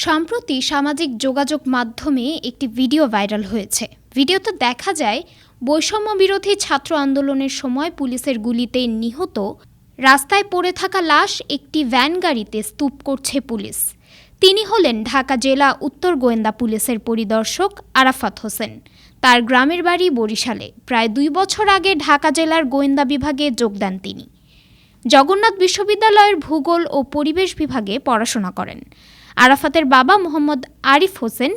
সম্প্রতি সামাজিক যোগাযোগ মাধ্যমে একটি ভিডিও ভাইরাল হয়েছে। ভিডিওতে দেখা যায় বৈষম্য বিরোধী ছাত্র আন্দোলনের সময় পুলিশের গুলিতে নিহত রাস্তায় পড়ে থাকা লাশ একটি ভ্যান গাড়িতে স্তূপ করছে পুলিশ। তিনি হলেন ঢাকা জেলা উত্তর গোয়েন্দা পুলিশের পরিদর্শক আরাফাত হোসেন। তার গ্রামের বাড়ি বরিশালে। প্রায় 2 বছর আগে ঢাকা জেলার গোয়েন্দা বিভাগে যোগ দেন তিনি। জগন্নাথ বিশ্ববিদ্যালয়ের ভূগোল ও পরিবেশ বিভাগে পড়াশোনা করেন। আরাফাতের বাবা মোহাম্মদ আরিফ হোসেন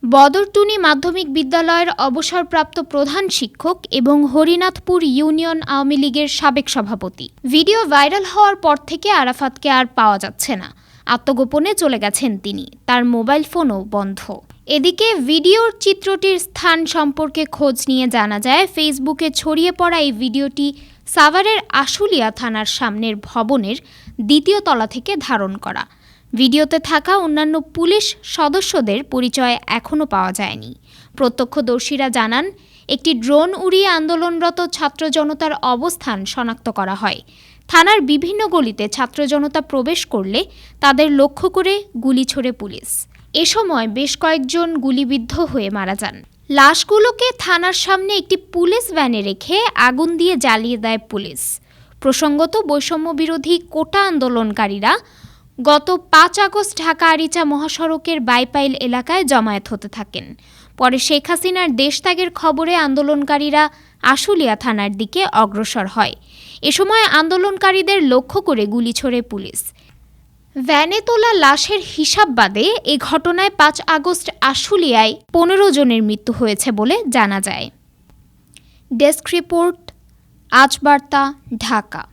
বদরটুনি মাধ্যমিক বিদ্যালয়ের অবসরপ্রাপ্ত প্রধান শিক্ষক এবং হরিনাথপুর ইউনিয়ন আওয়ামী লীগের সাবেক সভাপতি। ভিডিও ভাইরাল হওয়ার পর থেকে আরাফাতকে আর পাওয়া যাচ্ছে না। আত্মগোপনে চলে গেছেন তিনি। তার মোবাইল ফোনও বন্ধ। এদিকে ভিডিওর চিত্রটির স্থান সম্পর্কে খোঁজ নিয়ে জানা যায়, ফেসবুকে ছড়িয়ে পড়া এই ভিডিওটি সাভারের আশুলিয়া থানার সামনের ভবনের 2য় তলা থেকে ধারণ করা। ভিডিওতে থাকা অন্যান্য পুলিশ সদস্যদের পরিচয় এখনও পাওয়া যায়নি। প্রত্যক্ষদর্শীরা জানান, একটি ড্রোন উড়িয়ে আন্দোলনরত ছাত্র জনতার অবস্থান শনাক্ত করা হয়। থানার বিভিন্ন গলিতে ছাত্র জনতা প্রবেশ করলে তাদের লক্ষ্য করে গুলি ছোড়ে পুলিশ। এ সময় বেশ কয়েকজন গুলিবিদ্ধ হয়ে মারা যান। লাশগুলোকে থানার সামনে একটি পুলিশ ভ্যানে রেখে আগুন দিয়ে জ্বালিয়ে দেয় পুলিশ। প্রসঙ্গত, বৈষম্য বিরোধী কোটা আন্দোলনকারীরা গত 5 আগস্ট ঢাকা আরিচা মহাসড়কের বাইপাইল এলাকায় জমায়েত হতে থাকেন। পরে শেখ হাসিনার দেশত্যাগের খবরে আন্দোলনকারীরা আশুলিয়া থানার দিকে অগ্রসর হয়। এ সময় আন্দোলনকারীদের লক্ষ্য করে গুলি ছোড়ে পুলিশ। ভ্যানে তোলা লাশের হিসাব বাদে এ ঘটনায় 5 আগস্ট আশুলিয়ায় 15 জনের মৃত্যু হয়েছে বলে জানা যায়। ডেস্ক রিপোর্ট, আজ বার্তা, ঢাকা।